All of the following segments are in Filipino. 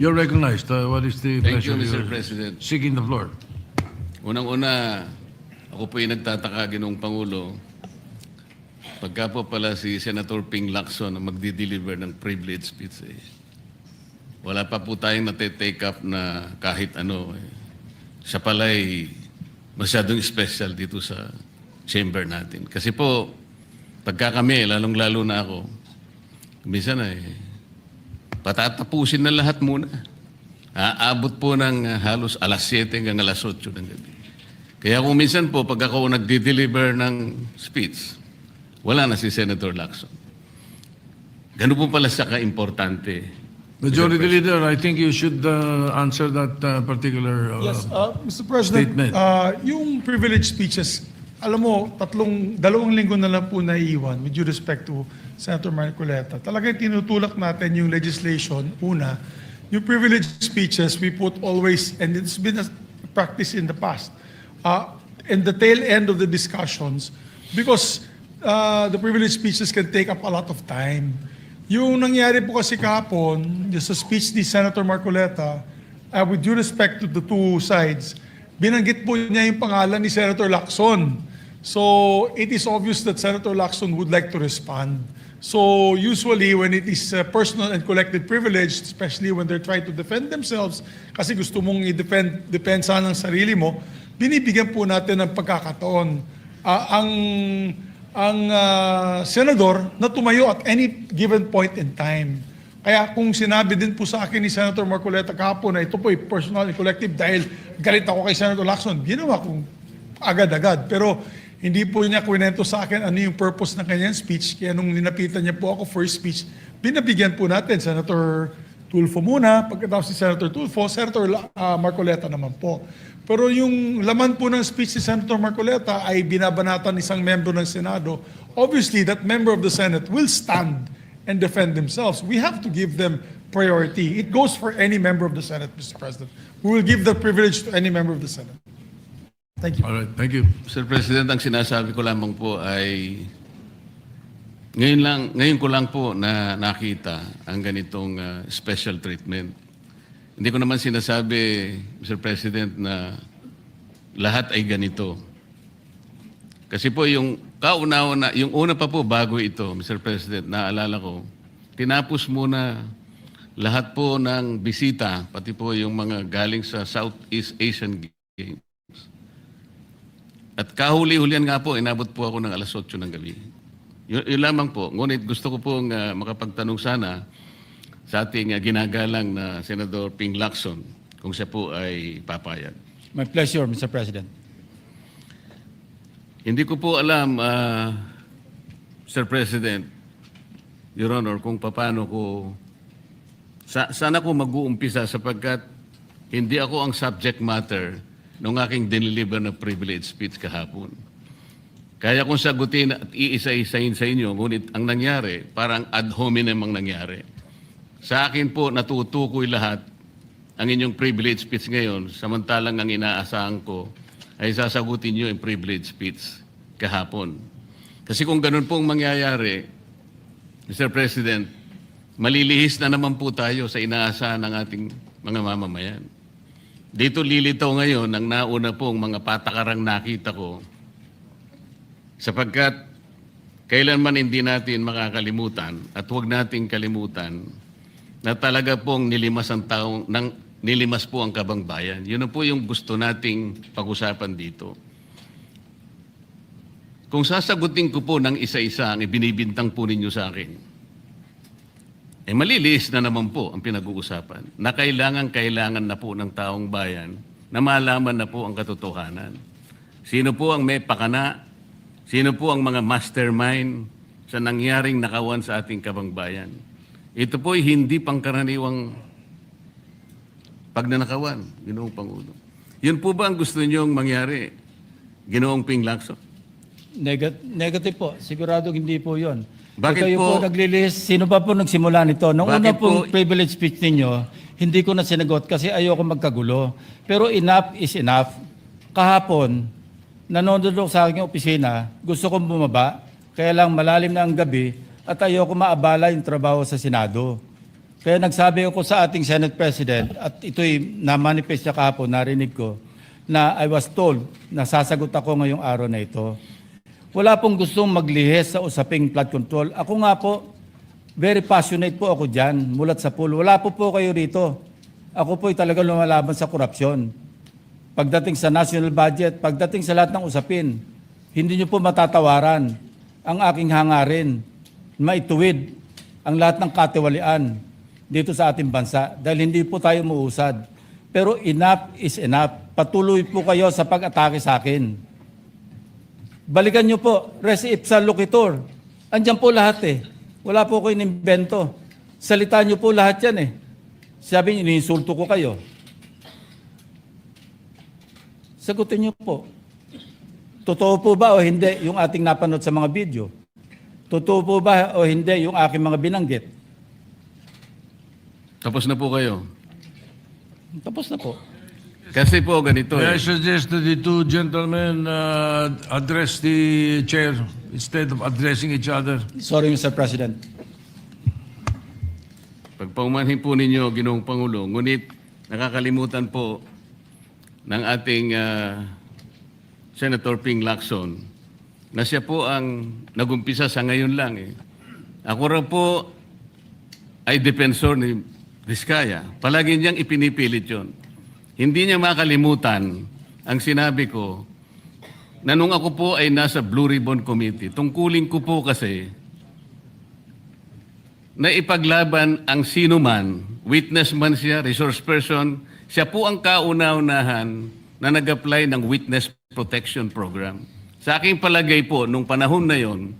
You're recognized. What is the Thank you, pleasure? Mr. President. Seeking the floor. Unang-una, ako po yung nagtataka, Ginoong Pangulo, pagka po pala si Senator Ping Lacson ang magdi-deliver ng privilege speech, wala pa po tayong nate-take up na kahit ano. Siya pala ay masyadong special dito sa chamber natin. Kasi po, pagka kami, lalong-lalo na ako, minsan patatapusin na lahat muna. Aabot po ng halos alas 7 hanggang alas 8 ng gabi. Kaya kung minsan po, pag ako nagdi-deliver ng speech, wala na si Senator Lacson. Ganun po pala siya ka-importante. Majority Leader, I think you should answer that particular Yes, Mr. President, statement. yung privilege speeches, alam mo, dalawang linggo na lang po naiiwan with due respect to Senator Marcoleta. Talagang tinutulak natin yung legislation. Una, yung privilege speeches, we put always, and it's been a practice in the past, in the tail end of the discussions, because the privilege speeches can take up a lot of time. Yung nangyari po kasi kahapon, sa speech ni Senator Marcoleta, with due respect to the two sides, binanggit po niya yung pangalan ni Senator Lacson. So it is obvious that Senator Lacson would like to respond. So usually when it is personal and collective privilege, especially when they're trying to defend themselves, kasi gusto mong i-defend depensa ng sarili mo, binibigyan po natin ng pagkakataon. Ang senador na tumayo at any given point in time. Kaya kung sinabi din po sa akin ni Senator Marcoleta kahapon na ito po ay personal and collective dahil galit ako kay Senator Lacson, ginawa kong agad-agad. Pero hindi po niya kwento sa akin ano yung purpose ng kanyang speech. Kaya nung ninapitan niya po ako first speech, binabigyan po natin Senator Tulfo muna, pagkatapos si Senator Tulfo, Senator Marcoleta naman po. Pero yung laman po ng speech ni Senator Marcoleta ay binabanatan isang membro ng Senado. Obviously, that member of the Senate will stand and defend themselves. We have to give them priority. It goes for any member of the Senate, Mr. President. We will give the privilege to any member of the Senate. Thank you. All right, thank you. Mr. President, ang sinasabi ko lamang po ay ngayon ko lang po na nakita ang ganitong special treatment. Hindi ko naman sinasabi, Mr. President, na lahat ay ganito. Kasi po yung kauna-una, yung una pa po bago ito, Mr. President, naalala ko, tinapos muna lahat po ng bisita, pati po yung mga galing sa Southeast Asian Games. At kahuli-hulian nga po, inabot po ako ng alas 8 ng gabi. Yun lamang po. Ngunit gusto ko pong makapagtanong sana sa ating ginagalang na Senator Ping Lacson kung siya po ay papayag. My pleasure, Mr. President. Hindi ko po alam, Mr. President, Your Honor, kung paano ko... Sana ko mag-uumpisa sapagkat hindi ako ang subject matter nung aking diniliver na privilege speech kahapon. Kaya kong sagutin at iisa-isahin sa inyo, ngunit ang nangyari, parang ad hominem ang nangyari. Sa akin po, natutukoy lahat ang inyong privilege speech ngayon, samantalang ang inaasahan ko ay sasagutin nyo yung privilege speech kahapon. Kasi kung ganun pong mangyayari, Mr. President, malilihis na naman po tayo sa inaasahan ng ating mga mamamayan. Dito lilitaw ngayon ang nauna pong mga patakarang nakita ko sapagkat kailanman hindi natin makakalimutan at huwag nating kalimutan na talaga pong nilimas po ang kabangbayan. Yun na po yung gusto nating pag-usapan dito. Kung sasagutin ko po ng isa-isa ang ibinibintang po ninyo sa akin, maliliis na naman po ang pinag-uusapan na kailangan na po ng taong bayan na malaman na po ang katotohanan. Sino po ang may pakana? Sino po ang mga mastermind sa nangyaring nakawan sa ating kabangbayan? Ito po ay hindi pangkaraniwang pagnanakawan, Ginoong Pangulo. Yun po ba ang gusto niyong mangyari, Ginoong Ping Lacson? Negative po. Sigurado hindi po yun. Bakit kayo po? po naglilihis, sino pa po nagsimula nito? Nung Bakit una po? pong privilege speech ninyo, hindi ko na sinagot kasi ayoko magkagulo. Pero enough is enough. Kahapon, nanonood ako sa aking opisina, gusto kong bumaba, kaya lang malalim na ang gabi at ayoko maabala yung trabaho sa Senado. Kaya nagsabi ako sa ating Senate President, at ito'y na-manifest niya kahapon, narinig ko, na I was told na sasagot ako ngayong araw na ito. Wala pong gustong maglihis sa usaping flood control. Ako nga po, very passionate po ako dyan, mulat sa pool. Wala po kayo rito. Ako po'y talagang lumalaban sa korupsyon. Pagdating sa national budget, pagdating sa lahat ng usapin, hindi niyo po matatawaran ang aking hangarin, maituwid ang lahat ng katiwalian dito sa ating bansa dahil hindi po tayo muusad. Pero enough is enough. Patuloy po kayo sa pag-atake sa akin. Balikan niyo po, res ipsa loquitur. Andiyan po lahat eh. Wala po ko inimbento. Salita niyo po lahat yan eh. Sabi niyo, iniinsulto ko kayo. Sagutin niyo po. Totoo po ba o hindi yung ating napanood sa mga video? Totoo po ba o hindi yung aking mga binanggit? Tapos na po kayo. Tapos na po. Kasi po ganito May I eh. suggest that the two gentlemen address the chair instead of addressing each other? Sorry, Mr. President. Pagpaumanhin po ninyo, Ginoong Pangulo, ngunit nakakalimutan po ng ating Senator Ping Lacson na siya po ang nagumpisa sa ngayon lang eh. Ako raw po ay defensor ni Vizcaya. Palagi niyang ipinipilit yon. Hindi niya makalimutan ang sinabi ko na nung ako po ay nasa Blue Ribbon Committee, tungkulin ko po kasi na ipaglaban ang sino man, witness man siya, resource person, siya po ang kauna-unahan na nag-apply ng Witness Protection Program. Sa aking palagay po, nung panahon na yon,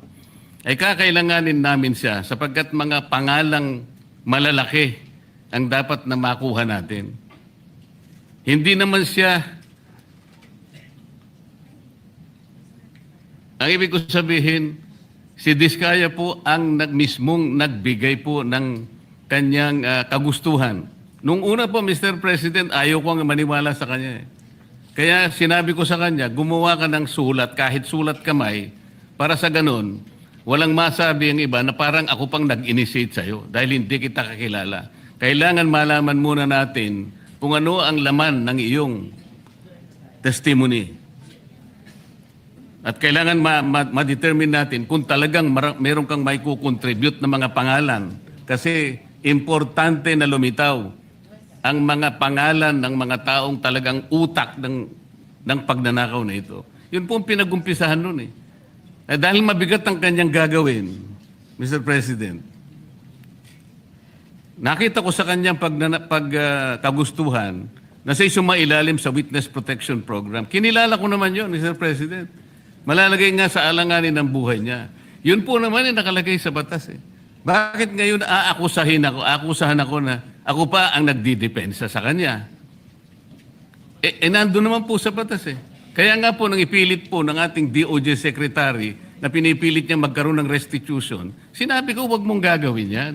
ay kakailanganin namin siya sapagkat mga pangalang malalaki ang dapat na makuha natin. Hindi naman siya, ang ibig ko sabihin, si Vizcaya po ang mismong nagbigay po ng kanyang kagustuhan. Nung una po, Mr. President, ayaw ko ang maniwala sa kanya eh. Kaya sinabi ko sa kanya, gumawa ka ng sulat, kahit sulat kamay, para sa ganun, walang masabi ang iba na parang ako pang nag-initiate sa'yo dahil hindi kita kakilala. Kailangan malaman muna natin kung ano ang laman ng iyong testimony. At kailangan ma-determine natin kung talagang meron kang may kukontribute na mga pangalan. Kasi importante na lumitaw ang mga pangalan ng mga taong talagang utak ng pagnanakaw na ito. Yun po ang pinag-umpisahan nun eh. Dahil mabigat ang kanyang gagawin, Mr. President, nakita ko sa kanyang kagustuhan na siya sumailalim sa Witness Protection Program. Kinilala ko naman yun, Mr. President. Malalagay nga sa alanganin ng buhay niya. Yun po naman ay nakalagay sa batas eh. Bakit ngayon akusahan ako na ako pa ang nagdidepensa sa kanya? Nandun naman po sa batas eh. Kaya nga po nang ipilit po ng ating DOJ Secretary na pinipilit niya magkaroon ng restitution, sinabi ko huwag mong gagawin yan.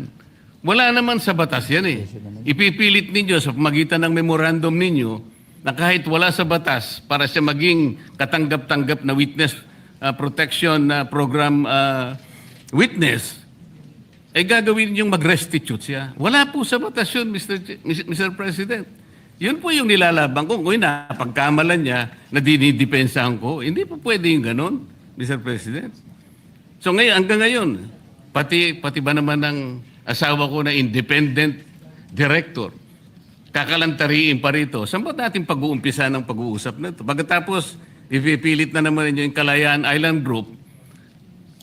Wala naman sa batas yan eh. Ipipilit ninyo sa pamagitan ng memorandum ninyo na kahit wala sa batas para siya maging katanggap-tanggap na witness protection program witness, ay gagawin yung mag-restitute siya. Wala po sa batas yun, Mr. President. Yun po yung nilalaban ko. Kung napagkamalan niya na dinidepensahan ko, hindi po pwede yung ganon, Mr. President. So ngayon, hanggang ngayon, pati ba naman ng asawa ko na independent director, kakalantariin pa rito. Saan ba natin pag-uumpisa ng pag-uusap na ito? Pagkatapos, ipipilit na naman ninyo yung Kalayaan Island Group.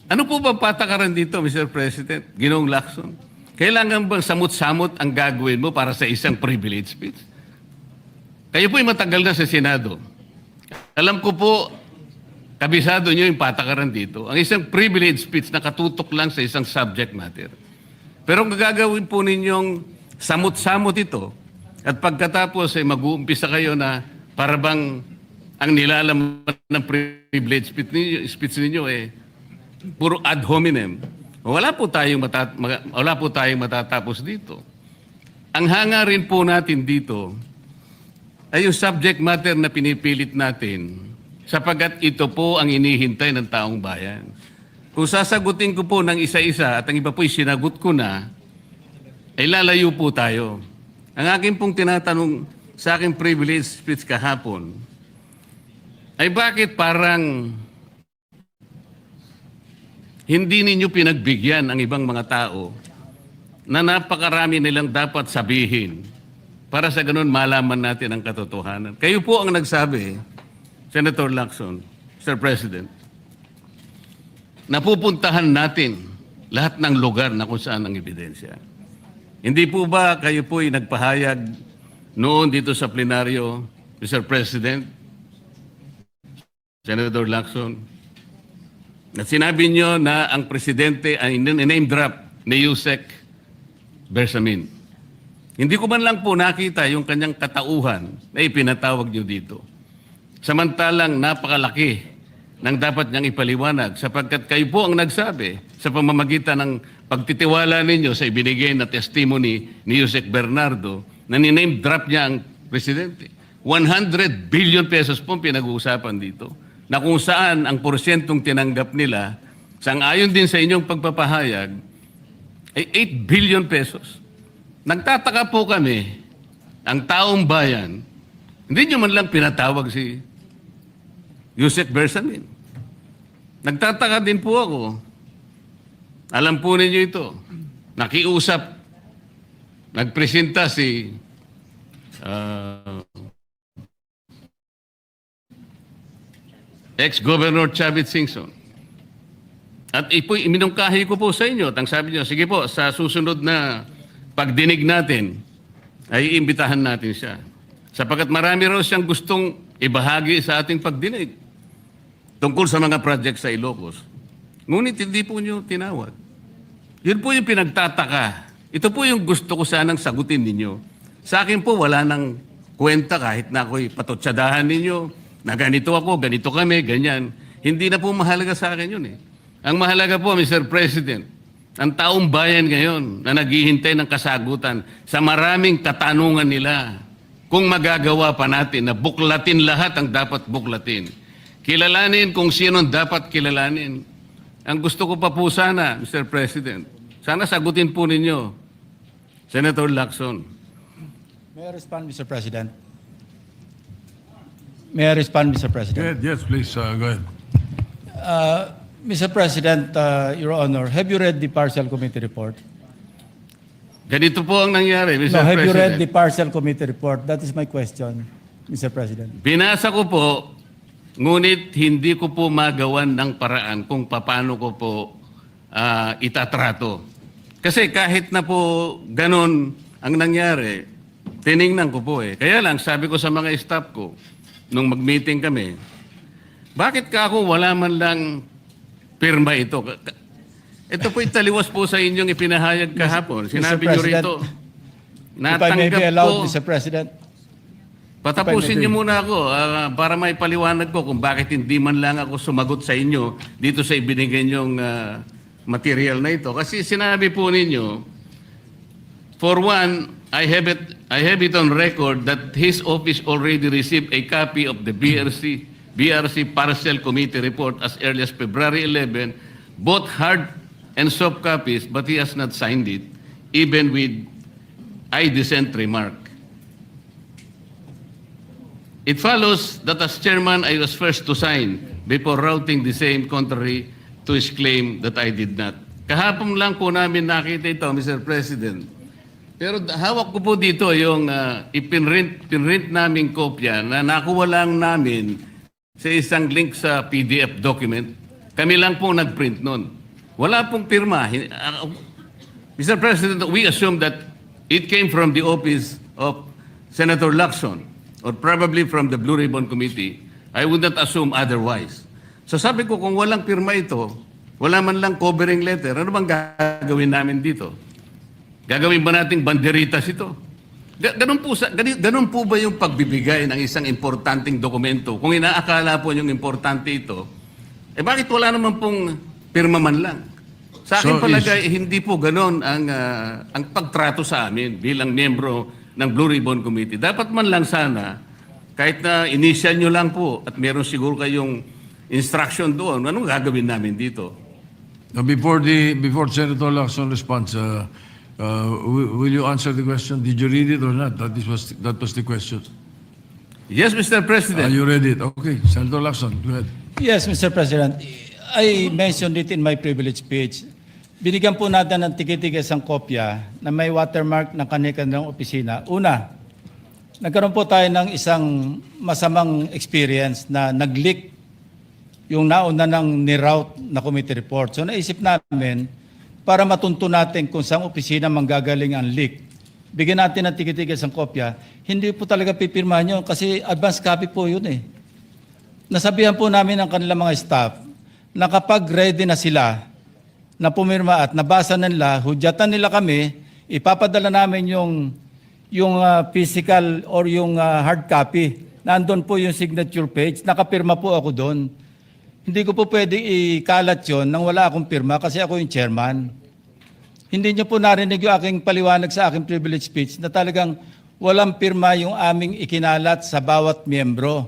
Ano po ba patakaran dito, Mr. President? Ginoong Lacson? Kailangan bang samot-samot ang gagawin mo para sa isang privilege speech? Kayo po'y matagal na sa Senado. Alam ko po, kabisado nyo yung patakaran dito. Ang isang privilege speech na katutok lang sa isang subject matter. Pero kung gagawin po ninyong samot-samot ito, at pagkatapos ay mag-uumpisa kayo na para bang ang nilalaman ng privilege speech ninyo eh puro ad hominem. Wala po tayong matatapos dito. Ang hangarin po natin dito ay yung subject matter na pinipilit natin sapagkat ito po ang inihintay ng taong bayan. Kung sasagutin ko po ng isa-isa at ang iba po'y sinagot ko na, ay lalayo po tayo. Ang akin pong tinatanong sa aking privilege speech kahapon, ay bakit parang hindi ninyo pinagbigyan ang ibang mga tao na napakarami nilang dapat sabihin para sa ganun malaman natin ang katotohanan. Kayo po ang nagsabi, Senator Lacson, Mr. President, napupuntahan natin lahat ng lugar na kung saan ang ebidensya. Hindi po ba kayo po'y nagpahayag noon dito sa plenaryo, Mr. President, Senator Lacson, na sinabi nyo na ang presidente ay name drop ni Yusek Bersamin. Hindi ko man lang po nakita yung kanyang katauhan na ipinatawag nyo dito. Samantalang napakalaki ng dapat niyang ipaliwanag sapagkat kayo po ang nagsabi sa pamamagitan ng pagtitiwala ninyo sa ibinigay na testimony ni Yusek Bernardo na niname drop niya ang presidente. 100 billion pesos po pinag-uusapan dito na kung saan ang porsyentong tinanggap nila sang-ayon din sa inyong pagpapahayag ay 8 billion pesos. Nagtataka po kami, ang taong bayan, hindi nyo man lang pinatawag si Yusek Bersamin. Nagtataka din po ako. Alam po ninyo ito. Nakiusap. Nagpresenta si ex-Governor Chavit Singson. At iminungkahi ko po sa inyo. At ang sabi niyo, sige po, sa susunod na pagdinig natin, ay iimbitahan natin siya. Sapagkat marami raw siyang gustong ibahagi sa ating pagdinig tungkol sa mga project sa Ilocos. Ngunit hindi po niyo tinawag. Yun po yung pinagtataka. Ito po yung gusto ko sanang sagutin ninyo. Sa akin po, wala nang kwenta kahit na ako'y patutsadahan ninyo na ganito ako, ganito kami, ganyan. Hindi na po mahalaga sa akin yun eh. Ang mahalaga po, Mr. President, ang taong bayan ngayon na naghihintay ng kasagutan sa maraming katanungan nila kung magagawa pa natin na buklatin lahat ang dapat buklatin. Kilalanin kung sino dapat kilalanin. Ang gusto ko pa po sana, Mr. President, sana sagutin po ninyo, Senator Lacson. May I respond, Mr. President? May I respond, Mr. President? Yes, please, go ahead. Mr. President, Your Honor, have you read the partial committee report? Ganito po ang nangyari, Mr. No, have President. you read the partial committee report? That is my question, Mr. President. Binasa ko po, ngunit hindi ko po magawan ng paraan kung paano ko po itatrato. Kasi kahit na po ganun ang nangyari, tiningnan ko po eh. Kaya lang, sabi ko sa mga staff ko, nung mag-meeting kami, bakit ka ako wala man lang pirma ito? Ito po italiwas po sa inyong ipinahayag kahapon. Sinabi nyo rito, If I may be natanggap allowed, ko. Mr. President. Patapusin niyo muna ako para may paliwanag ko kung bakit hindi man lang ako sumagot sa inyo dito sa ibinigay niyong material na ito. Kasi sinabi po ninyo, for one, I have it on record that his office already received a copy of the BRC Partial Committee report as early as February 11, both hard and soft copies, but he has not signed it, even with I dissent remark. It follows that as chairman, I was first to sign before routing the same contrary to his claim that I did not. Kahapon lang po namin nakita ito, Mr. President. Pero hawak ko po dito yung ipinrint naming kopya na nakuha lang namin sa isang link sa PDF document. Kami lang po nagprint nun. Wala pong pirma. Mr. President, we assume that it came from the office of Senator Lacson or probably from the Blue Ribbon Committee. I would not assume otherwise. So sabi ko, kung walang pirma ito, wala man lang covering letter, ano bang gagawin namin dito? Gagawin ba nating banderitas ito? Ganun po ba yung pagbibigay ng isang importanteng dokumento? Kung inaakala po yung importante ito, bakit wala naman pong pirma man lang? Sa akin palagay, hindi po ganun ang pagtrato sa amin bilang miyembro ng Blue Ribbon Committee. Dapat man lang sana, kahit na initial nyo lang po at meron siguro kayong instruction doon, anong gagawin namin dito? Now, before Senator Lacson responds, Will you answer the question? Did you read it or not? That was the question. Yes, Mr. President. You read it. Okay, Senator Lacson, go ahead. Yes, Mr. President. I mentioned it in my privilege speech. Binigyan po natin ng tikitikis ang kopya na may watermark ng kanilang opisina. Una, nagkaroon po tayo ng isang masamang experience na nag-leak yung nauna ng niroute na committee report. So naisip namin, para matunto natin kung saan opisina manggagaling ang leak, bigyan natin ng tikitikis ang kopya. Hindi po talaga pipirmahan yun kasi advance copy po yun eh. Nasabihan po namin ang kanilang mga staff na kapag ready na sila na pumirma at nabasa na nila, hudyatan nila kami, ipapadala namin yung physical or yung hard copy. Nandun po yung signature page, nakapirma po ako doon. Hindi ko po pwedeng ikalat yun nang wala akong pirma kasi ako yung chairman. Hindi niyo po narinig yung aking paliwanag sa aking privilege speech na talagang walang pirma yung aming ikinalat sa bawat miyembro.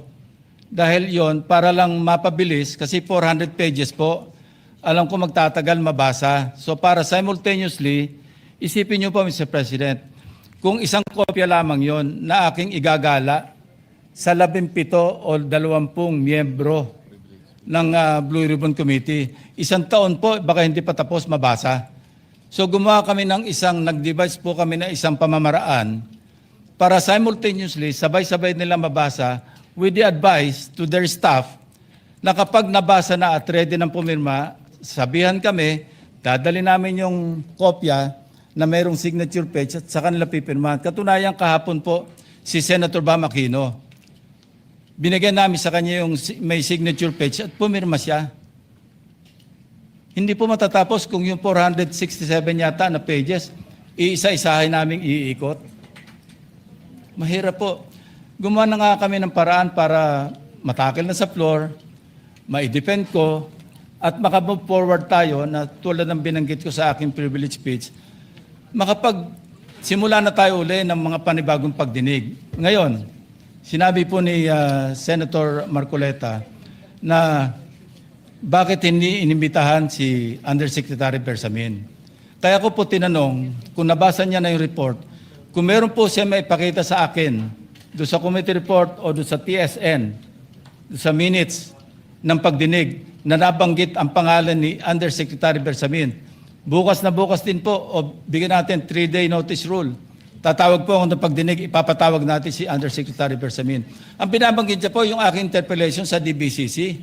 Dahil yon para lang mapabilis kasi 400 pages po, alam ko magtatagal mabasa. So para simultaneously, isipin niyo po Mr. President, kung isang kopya lamang yon na aking igagala sa 17 o 20 miyembro ng Blue Ribbon Committee, isang taon po, baka hindi pa tapos mabasa. So gumawa kami ng nag-devise po kami ng isang pamamaraan para simultaneously, sabay-sabay nila mabasa with the advice to their staff na kapag nabasa na at ready ng pumirma, sabihan kami, dadali namin yung kopya na mayroong signature page at sa kanila pipirmahan. Katunayan kahapon po si Senator Bam Aquino. Binigyan namin sa kanya yung may signature page at pumirma siya. Hindi po matatapos kung yung 467 yata na pages, iisa-isahin namin iikot. Mahirap po. Gumawa na nga kami ng paraan para matakil na sa floor, ma-defend ko, at makamove forward tayo na tulad ng binanggit ko sa aking privilege speech, simula na tayo uli ng mga panibagong pagdinig. Ngayon, sinabi po ni Senator Marcoleta na bakit hindi inimbitahan si Undersecretary Bersamin. Kaya ko po tinanong, kung nabasa niya na yung report, kung meron po siya maipakita sa akin doon sa committee report o doon sa TSN, doon sa minutes ng pagdinig na nabanggit ang pangalan ni Undersecretary Bersamin. Bukas na bukas din po o bigyan natin 3-day notice rule. Tatawag po ako ng pagdinig, ipapatawag natin si Undersecretary Bersamin. Ang binabanggit niya po yung aking interpellation sa DBCC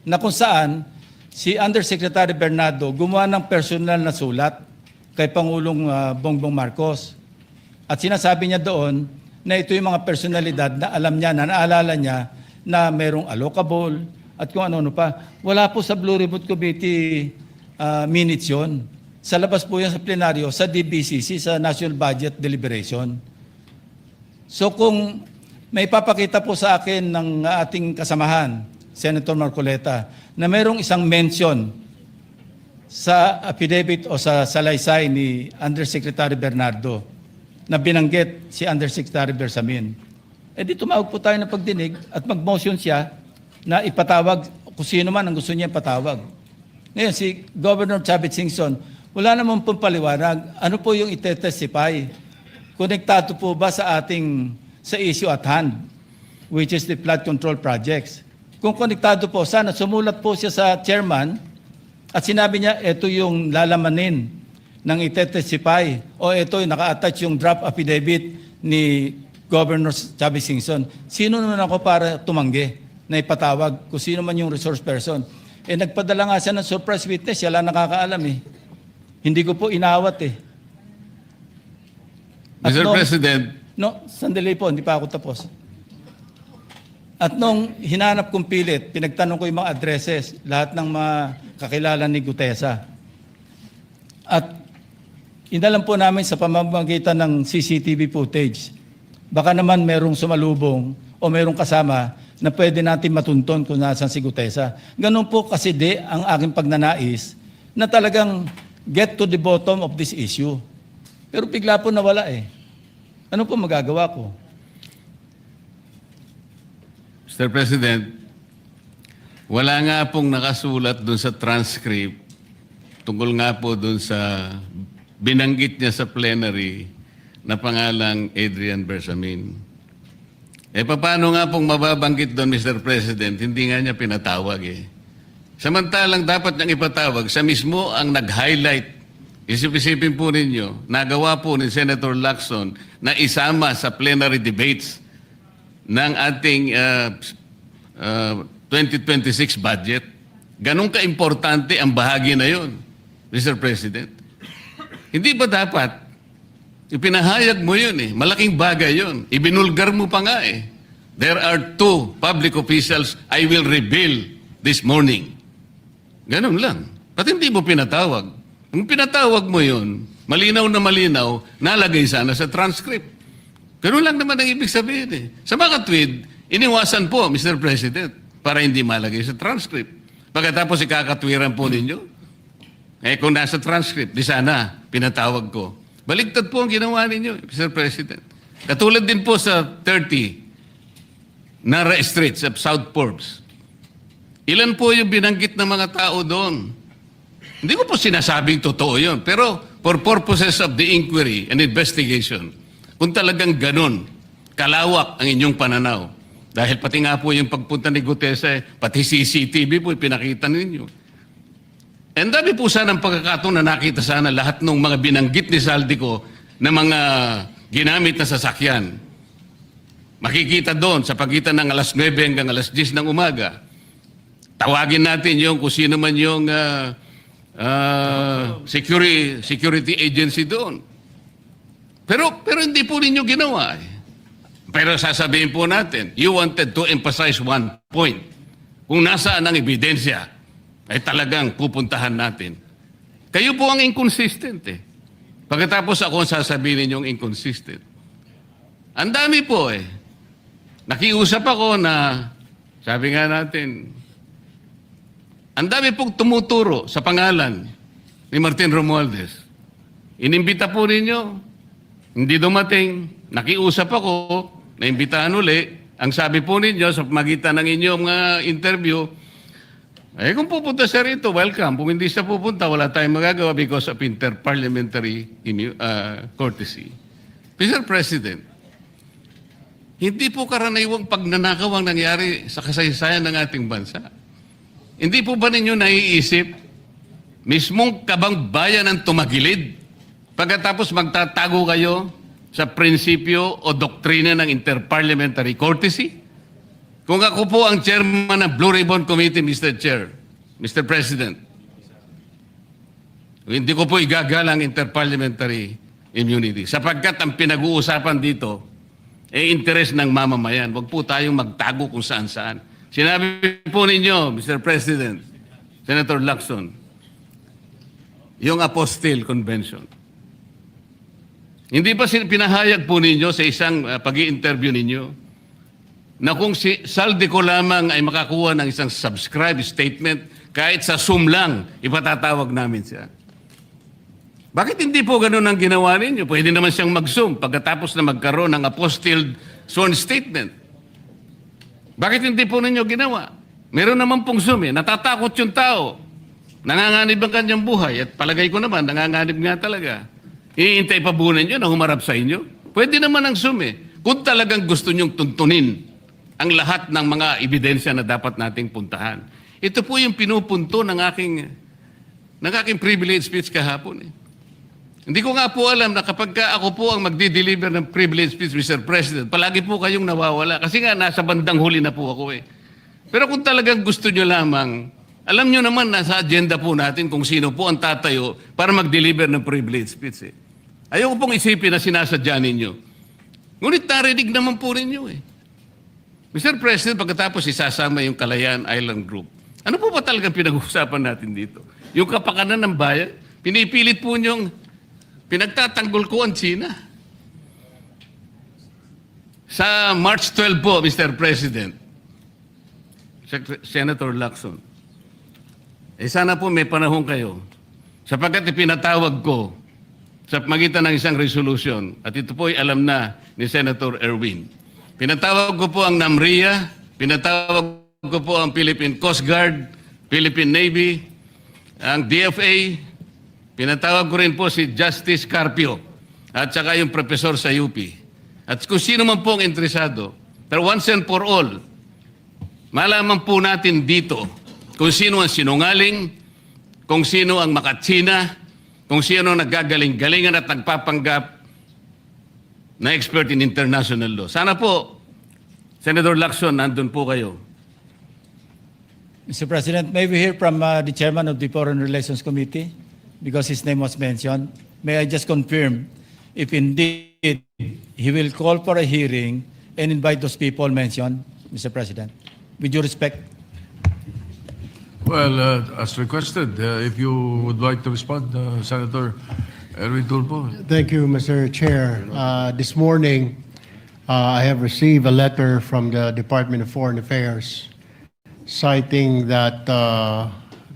na kung saan si Undersecretary Bernardo gumawa ng personal na sulat kay Pangulong Bongbong Marcos. At sinasabi niya doon na ito yung mga personalidad na alam niya, na naalala niya na merong allocable at kung ano-ano pa. Wala po sa Blue Ribbon Committee minutes yun. Sa labas po yan sa plenaryo, sa DBCC, sa National Budget Deliberation. So kung may papakita po sa akin ng ating kasamahan, Senator Marcoleta, na mayroong isang mention sa affidavit o sa salaysay ni Undersecretary Bernardo na binanggit si Undersecretary Bersamin, di tumawag po tayo ng pagdinig at mag-motion siya na ipatawag kung sino man ang gusto niya ipatawag. Ngayon, si Governor Chavit Singson, wala naman pong paliwanag. Ano po yung ite-testify? Konektado po ba sa issue at hand, which is the flood control projects? Kung konektado po, sana sumulat po siya sa chairman at sinabi niya, ito yung lalamanin ng ite-testify o ito yung naka-attach yung draft affidavit ni Governor Chavit Singson. Sino naman ako para tumanggi na ipatawag kung sino man yung resource person? Nagpadala nga siya ng surprise witness, siya lang nakakaalam eh. Hindi ko po inawat eh. Mr. President. No, sandali po, hindi pa ako tapos. At nung hinanap kong pilit, pinagtanong ko yung mga addresses, lahat ng mga kakilala ni Gutesa. At inalam po namin sa pamamagitan ng CCTV footage, baka naman merong sumalubong o merong kasama na pwede natin matunton kung nasan si Gutesa. Ganun po kasi ang aking pagnanais na talagang get to the bottom of this issue. Pero bigla po nawala eh. Ano po magagawa ko? Mr. President, wala nga pong nakasulat dun sa transcript tungkol nga po dun sa binanggit niya sa plenary na pangalang Adrian Bersamin. Paano nga pong mababanggit doon, Mr. President? Hindi nga niya pinatawag eh. Samantalang dapat niyang ipatawag, siya mismo ang nag-highlight. Isip-isipin po ninyo, nagawa po ni Senator Lacson na isama sa plenary debates ng ating 2026 budget. Ganun ka-importante ang bahagi na yon, Mr. President. Hindi ba dapat ipinahayag mo yun eh. Malaking bagay yun. Ibinulgar mo pa nga eh. There are 2 public officials I will reveal this morning. Ganun lang. Ba't hindi mo pinatawag? Kung pinatawag mo yun, malinaw na malinaw, nalagay sana sa transcript. Ganun lang naman ang ibig sabihin eh. Sa mga tweet, iniwasan po, Mr. President, para hindi malagay sa transcript. Pagkatapos ikakatwiran po ninyo, kung nasa transcript, di sana pinatawag ko. Baligtad po ang ginawa ninyo, Mr. President. Katulad din po sa 30 Nara Street sa South Forbes. Ilan po yung binanggit ng mga tao doon? Hindi ko po sinasabing totoo yun. Pero for purposes of the inquiry and investigation, kung talagang ganun, kalawak ang inyong pananaw. Dahil pati nga po yung pagpunta ni Gutese, pati CCTV po pinakita ninyo. And dami po sana ang pagkakataon na nakita sana lahat ng mga binanggit ni Saldico na mga ginamit na sasakyan. Makikita doon sa pagitan ng alas 9 hanggang alas 10 ng umaga. Tawagin natin yung kung sino man yung security agency doon. Pero hindi po ninyo ginawa. Pero sasabihin po natin, you wanted to emphasize one point. Kung nasaan ang ebidensya, ay talagang pupuntahan natin. Kayo po ang inconsistent eh. Pagkatapos ako ang sasabihin ninyong inconsistent. Ang dami po eh. Nakiusap ako na, sabi nga natin, ang dami pong tumuturo sa pangalan ni Martin Romualdez. Inimbita po ninyo, hindi dumating, nakiusap ako, naimbitahan uli. Ang sabi po ninyo sa magitan ng inyong interview, kung pupunta siya rito, welcome. Kung hindi siya pupunta, wala tayong magagawa because of interparliamentary courtesy. Mr. President, hindi po karaniwang pagnanakaw ang nangyari sa kasaysayan ng ating bansa. Hindi po ba ninyo naiisip, mismong kabang bayan ang tumagilid, pagkatapos magtatago kayo sa prinsipyo o doktrina ng interparliamentary courtesy? Kung ako po ang chairman ng Blue Ribbon Committee, Mr. Chair, Mr. President, hindi ko po igagalang interparliamentary immunity sapagkat ang pinag-uusapan dito ay interes ng mamamayan. Huwag po tayong magtago kung saan-saan. Sinabi po ninyo, Mr. President, Senator Lacson, yung Apostille Convention. Hindi ba pinahayag po ninyo sa isang pag-i-interview ninyo na kung si Saldico lamang ay makakuha ng isang subscribe statement, kahit sa Zoom lang, ipatatawag namin siya. Bakit hindi po ganun ang ginawa ninyo? Pwede naman siyang mag-Zoom pagkatapos na magkaroon ng apostilled sworn statement. Bakit hindi po ninyo ginawa? Meron naman pong Zoom eh. Natatakot yung tao. Nanganganib ang kanyang buhay. At palagay ko naman, nanganganib nga talaga. Iintay pa po ninyo na humarap sa inyo? Pwede naman ang Zoom eh. Kung talagang gusto nyong tuntunin ang lahat ng mga ebidensya na dapat nating puntahan. Ito po yung pinupunto ng aking privilege speech kahapon eh. Hindi ko nga po alam na kapag ako po ang magdi-deliver ng privilege speech, Mr. President, palagi po kayong nawawala. Kasi nga, nasa bandang huli na po ako eh. Pero kung talagang gusto nyo lamang, alam nyo naman, nasa agenda po natin kung sino po ang tatayo para mag-deliver ng privilege speech eh. Ayoko pong isipin na sinasadya ninyo. Ngunit narinig naman po ninyo eh. Mr. President, pagkatapos isasama yung Kalayaan Island Group, ano po ba talagang pinag-uusapan natin dito? Yung kapakanan ng bayan, pinipilit po nyong pinagtatanggol ko ang China. Sa March 12 po, Mr. President, Senator Lacson, sana po may panahon kayo sapagkat ipinatawag ko sa magitan ng isang resolution at ito po ay alam na ni Senator Erwin. Pinatawag ko po ang NAMRIA, pinatawag ko po ang Philippine Coast Guard, Philippine Navy, ang DFA, Pinatawag ko rin po si Justice Carpio at saka yung professor sa UP. At kung sino man po ang interesado, pero once and for all, malaman po natin dito kung sino ang sinungaling, kung sino ang makatsina, kung sino ang naggagaling-galingan at nagpapanggap na expert in international law. Sana po, Senator Lacson, nandun po kayo. Mr. President, may we hear from the chairman of the Foreign Relations Committee because his name was mentioned. May I just confirm if indeed he will call for a hearing and invite those people mentioned, Mr. President? With due respect. Well, as requested, if you would like to respond, Senator Erwin Tulfo. Thank you, Mr. Chair. This morning, I have received a letter from the Department of Foreign Affairs citing that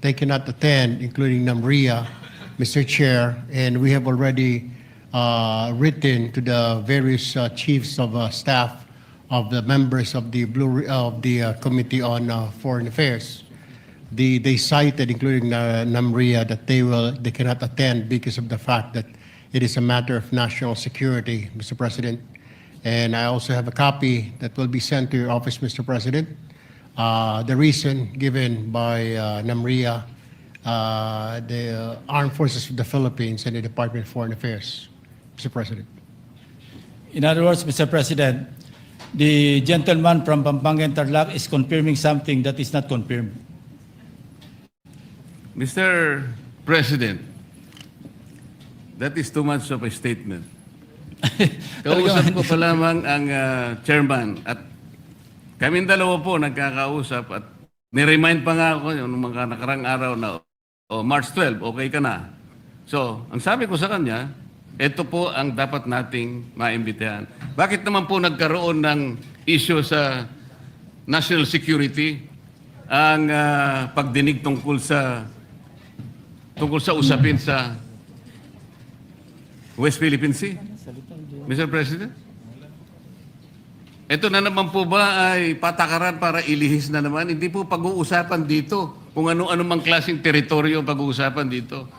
they cannot attend, including NAMRIA, Mr. Chair, and we have already written to the various chiefs of staff of the members of the Committee on Foreign Affairs. They cited, including NAMRIA, that they cannot attend because of the fact that it is a matter of national security, Mr. President. And I also have a copy that will be sent to your office, Mr. President. The reason given by NAMRIA, the Armed Forces of the Philippines, and the Department of Foreign Affairs, Mr. President. In other words, Mr. President, the gentleman from Pampanga and Tarlac is confirming something that is not confirmed. Mr. President, that is too much of a statement. Kausap ko pa lamang ang chairman at kaming dalawa po nagkakausap at niremind pa nga ako yung mga nakarang araw na March 12, okay ka na. So, ang sabi ko sa kanya, ito po ang dapat nating maimbitahan. Bakit naman po nagkaroon ng issue sa national security ang pagdinig tungkol sa usapin sa West Philippine Sea? Mr. President? Ito na naman po ba ay patakaran para ilihis na naman? Hindi po pag-uusapan dito kung ano-ano mang klaseng teritoryo pag-uusapan dito.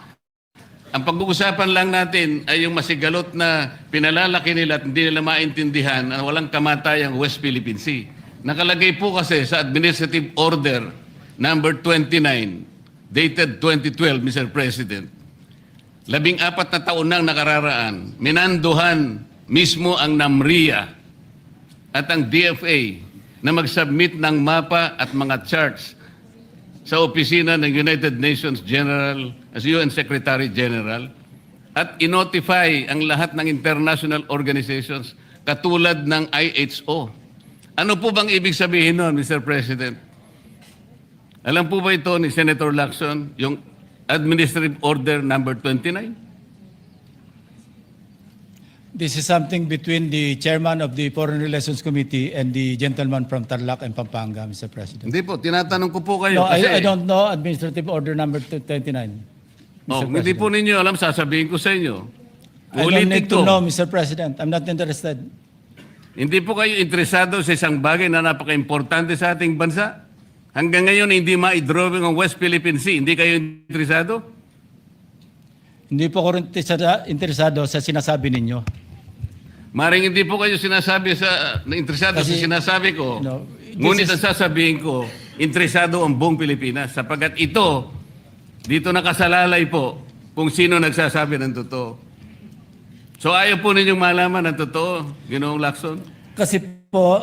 Ang pag-uusapan lang natin ay yung masigalot na pinalalaki nila at hindi nila maintindihan na walang kamatayang West Philippine Sea. Nakalagay po kasi sa Administrative Order number 29 dated 2012, Mr. President. 14 na taon nang nakararaan, minanduhan mismo ang NAMRIA at ang DFA na mag-submit ng mapa at mga charts sa opisina ng United Nations General as UN Secretary General at inotify ang lahat ng international organizations katulad ng IHO. Ano po bang ibig sabihin nun, Mr. President? Alam po ba ito ni Senator Lacson, yung Administrative Order number 29? This is something between the chairman of the Foreign Relations Committee and the gentleman from Tarlac and Pampanga, Mr. President. Hindi po, tinatanong ko po kayo. No, kasi, I don't know Administrative Order number 29. Oh, Mr. hindi President. po ninyo alam, sasabihin ko sa inyo. I don't Ulitin need to ko. know, Mr. President. I'm not interested. Hindi po kayo interesado sa isang bagay na napaka-importante sa ating bansa? Hanggang ngayon, hindi ma-drawing ang West Philippine Sea. Hindi kayo interesado? Hindi po ko rin interesado sa sinasabi ninyo. Maring hindi po kayo sinasabi interesado sa Kasi, sinasabi ko. no, Ngunit this ang sasabihin ko, interesado ang buong Pilipinas. Sapagkat ito, dito nakasalalay po kung sino nagsasabi ng totoo. So ayaw po ninyong malaman ang totoo, Ginoong Lacson? Kasi po,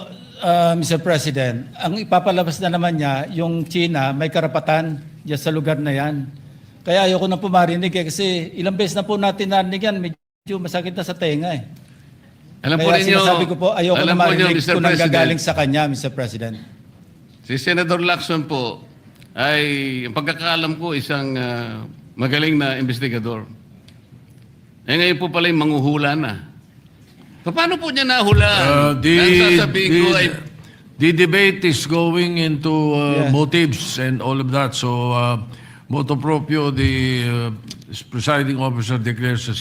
Mr. President, ang ipapalabas na naman niya, yung China may karapatan dyan sa lugar na yan. Kaya ayoko na po marinig kasi ilang beses na po natin narinig yan, medyo masakit na sa tenga eh. Alam po Kaya ninyo, sinasabi ko po, ayoko na alam po ninyo, marinig Mr. kung President, nanggagaling sa kanya, Mr. President. si Senator Lacson po ay, ang pagkakaalam ko, isang magaling na investigador. Eh ngayon po pala yung manghuhula na. Paano po niya nahulaan? Ang sasabihin ko ay, The debate is going into Yeah. motives and all of that. So, motu proprio, the presiding officer declares the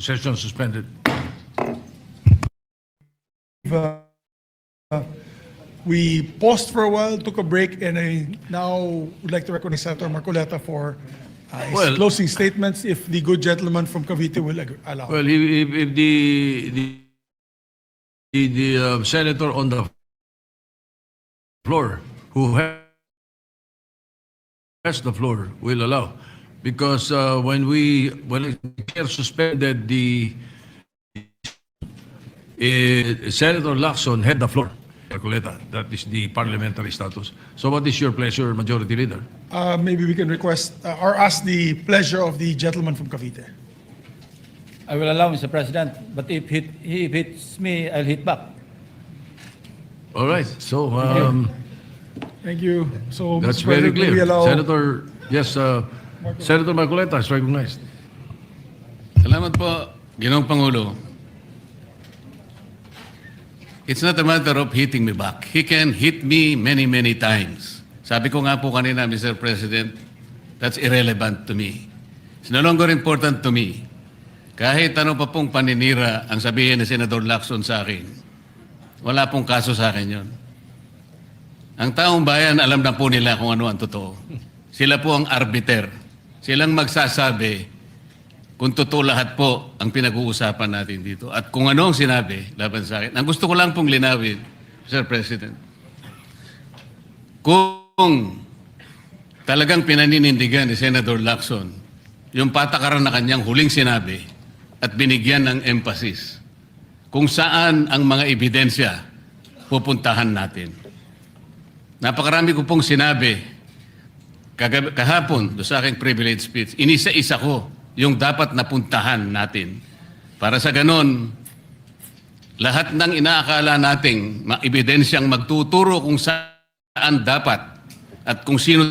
session suspended. We paused for a while, took a break, and I now would like to recognize Senator Marcoleta for his Well- closing statements if the good gentleman from Cavite will allow. Well, if the senator on the floor who has the floor will allow, because when the chair suspended the Senator Lacson had the floor. Marcoleta, that is the parliamentary status. So what is your pleasure, Majority Leader? Maybe we can request or ask the pleasure of the gentleman from Cavite. I will allow, Mr. President, but if he hits me, I'll hit back. All right. So Thank you. So, that's Mr. very President, will we clear. allow... Senator, yes, Senator Marcoleta is recognized. Salamat po, Ginoong Pangulo. It's not a matter of hitting me back. He can hit me many, many times. Sabi ko nga po kanina, Mr. President, that's irrelevant to me. It's no longer important to me. Kahit ano pa pong paninira ang sabihin ni Senador Lacson sa akin, wala pong kaso sa akin yon. Ang taong bayan, alam na po nila kung ano ang totoo. Sila po ang arbiter. Silang magsasabi kung totoo lahat po ang pinag-uusapan natin dito. At kung ano ang sinabi laban sa akin. Ang gusto ko lang pong linawin, Mr. President, kung talagang pinaninindigan ni Senator Lacson yung patakaran na kanyang huling sinabi at binigyan ng emphasis kung saan ang mga ebidensya pupuntahan natin. Napakarami ko pong sinabi kahapon do sa aking privilege speech, inisa-isa ko yung dapat napuntahan natin. Para sa ganon, lahat ng inaakala nating ebidensyang magtuturo kung saan dapat at kung sino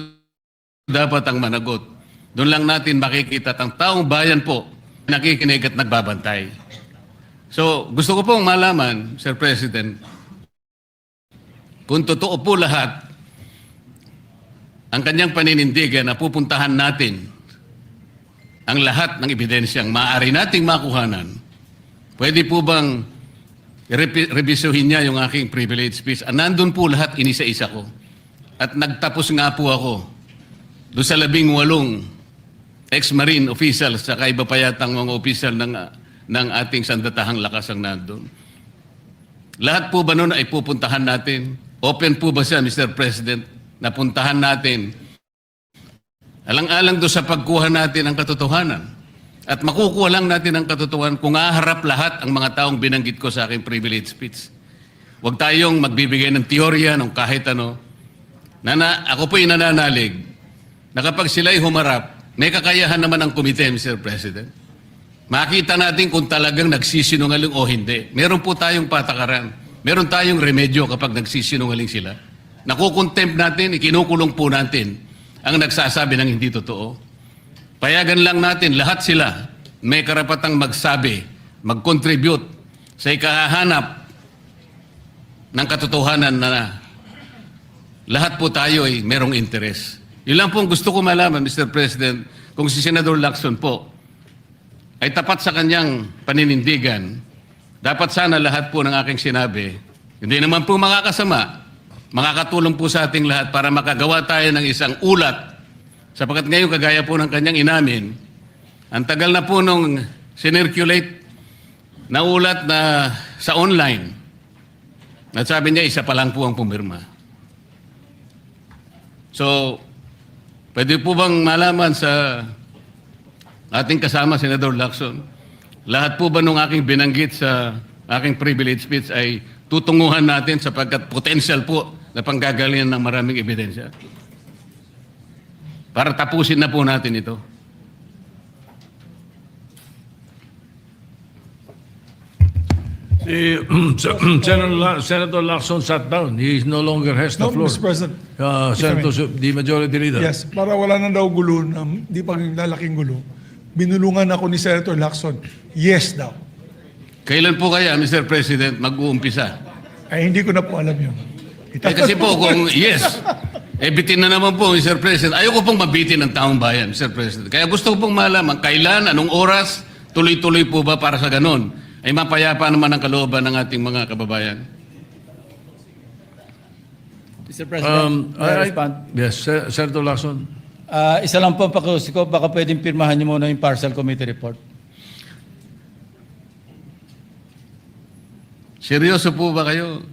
dapat ang managot, doon lang natin makikita at ang taong bayan po nakikinig at nagbabantay. So, gusto ko pong malaman, Sir President, kung totoo po lahat ang kanyang paninindigan na pupuntahan natin ang lahat ng ebidensyang maaari nating makuhanan, pwede po bang revisyuhin niya yung aking privilege speech? Nandun po lahat, inisa-isa ko. At nagtapos nga po ako doon sa 18 ex-marine officials sa iba pa yatang mga official ng ating sandatahang lakas ang nandun. Lahat po ba nun ay pupuntahan natin? Open po ba siya, Mr. President, na puntahan natin alang-alang doon sa pagkuha natin ng katotohanan. At makukuha lang natin ang katotohanan kung aharap lahat ang mga taong binanggit ko sa aking privilege speech. Huwag tayong magbibigay ng teorya ng kahit ano. Ako po'y nananalig na kapag sila'y humarap, may kakayahan naman ang komite, Mr. President. Makita natin kung talagang nagsisinungaling o hindi. Meron po tayong patakaran. Meron tayong remedyo kapag nagsisinungaling sila. Nakukontempt natin, ikinukulong po natin ang nagsasabi ng hindi totoo. Payagan lang natin, lahat sila may karapatang magsabi, mag-contribute sa ikahahanap ng katotohanan na lahat po tayo ay merong interes. Yun lang po ang gusto ko malaman, Mr. President, kung si Senador Lacson po ay tapat sa kanyang paninindigan, dapat sana lahat po ng aking sinabi, hindi naman po makakasama, makakatulong po sa ating lahat para makagawa tayo ng isang ulat. Sapagkat ngayon, kagaya po ng kanyang inamin, ang tagal na po nung sinirculate na ulat na sa online. At sabi niya, isa pa lang po ang pumirma. So, pwede po bang malaman sa ating kasama, Senador Lacson, lahat po ba nung aking binanggit sa aking privilege speech ay tutunguhan natin sapagkat potential po na panggagalingan ng maraming ebidensya? Para tapusin na po natin ito. Senator Lacson sat down. He no longer has the No, floor. Mr. President. Senator, the Majority Leader. Yes, para wala na daw gulo, di pang lalaking gulo. Binulungan ako ni Senator Lacson. Yes daw. Kailan po kaya, Mr. President, mag-uumpisa? Ay, hindi ko na po alam yun. Kasi po, kung yes, bitin na naman po, Mr. President. Ayoko pong mabitin ng taong bayan, Mr. President. Kaya gusto ko pong malaman, kailan, anong oras, tuloy-tuloy po ba para sa ganon? Ay mapayapa naman ang kalooban ng ating mga kababayan. Mr. President, may I respond? Yes, Senator Lacson. Isa lang po ang pakiusap ko, baka pwedeng pirmahan niyo muna yung partial committee report. Seryoso po ba kayo?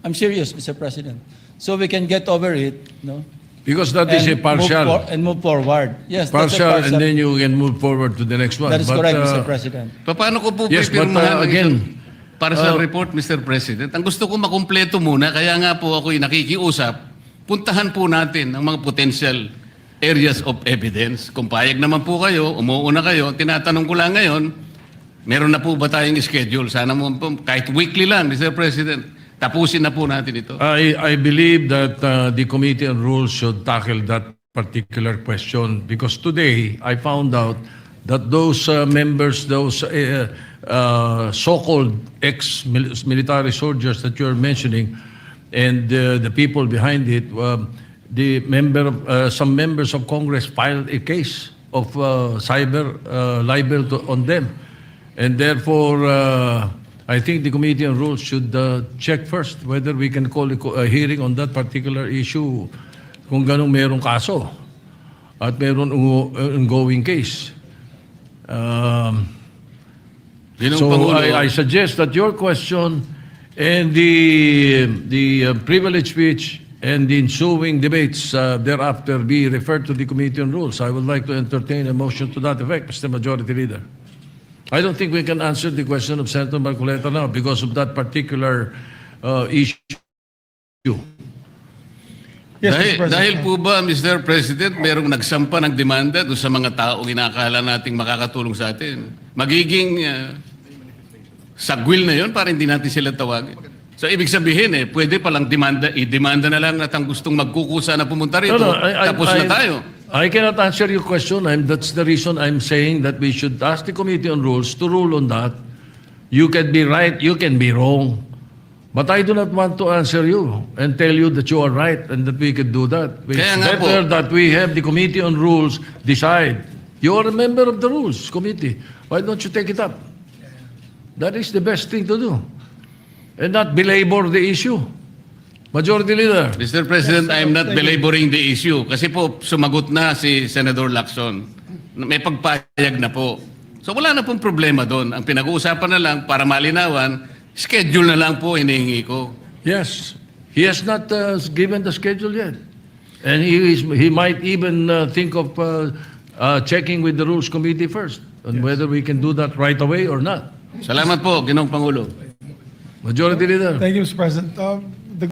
I'm serious, Mr. President. So we can get over it, no? Because that is a partial. And move forward. Yes, that's a Partial, and then you can move forward to the next one. That is But, correct, Mr. President. Paano ko po Yes, but, pipirmahan ang again, isang partial report, Mr. President? Ang gusto ko makumpleto muna, kaya nga po ako'y nakikiusap, puntahan po natin ang mga potential areas of evidence. Kung payag naman po kayo, umuuna kayo, tinatanong ko lang ngayon, meron na po ba tayong schedule? Sana mo po, kahit weekly lang, Mr. President, tapusin na po natin ito. I believe that the Committee on Rules should tackle that particular question because today I found out that those members, those so-called ex-military soldiers that you're mentioning and the people behind it, some members of Congress filed a case of cyber libel on them. And therefore, I think the Committee on Rules should check first whether we can call a hearing on that particular issue kung ganong merong kaso at meron ongoing case. Yun ang So Pangulo. I suggest that your question and the privilege speech and the ensuing debates thereafter be referred to the Committee on Rules. I would like to entertain a motion to that effect, Mr. Majority Leader. I don't think we can answer the question of Senator Marcoleta now because of that particular issue. Yes, Mr. President. Dahil po ba, Mr. President, merong nagsampa ng demanda doon sa mga taong inakala nating makakatulong sa atin? Magiging sagwil na yon para hindi natin sila tawagin. So, ibig sabihin pwede palang i-demanda na lang at ang gustong magkukusa na pumunta rito, tapos na tayo. I cannot answer your question. That's the reason I'm saying that we should ask the Committee on Rules to rule on that. You can be right, you can be wrong. But I do not want to answer you and tell you that you are right and that we can do that. It's Kaya nga better po. that we have the Committee on Rules decide. You are a member of the Rules Committee. Why don't you take it up? That is the best thing to do. And not belabor the issue. Majority Leader. Mr. President, I'm not belaboring the issue kasi po sumagot na si Senator Lacson. May pagpayag na po. So wala na pong problema doon. Ang pinag-uusapan na lang para malinawan, schedule na lang po hinihingi ko. Yes, he has not given the schedule yet. And he might even think of checking with the Rules Committee first on whether we can do that right away or not. Salamat po, Ginoong Pangulo. Majority Leader. Thank you, Mr. President. The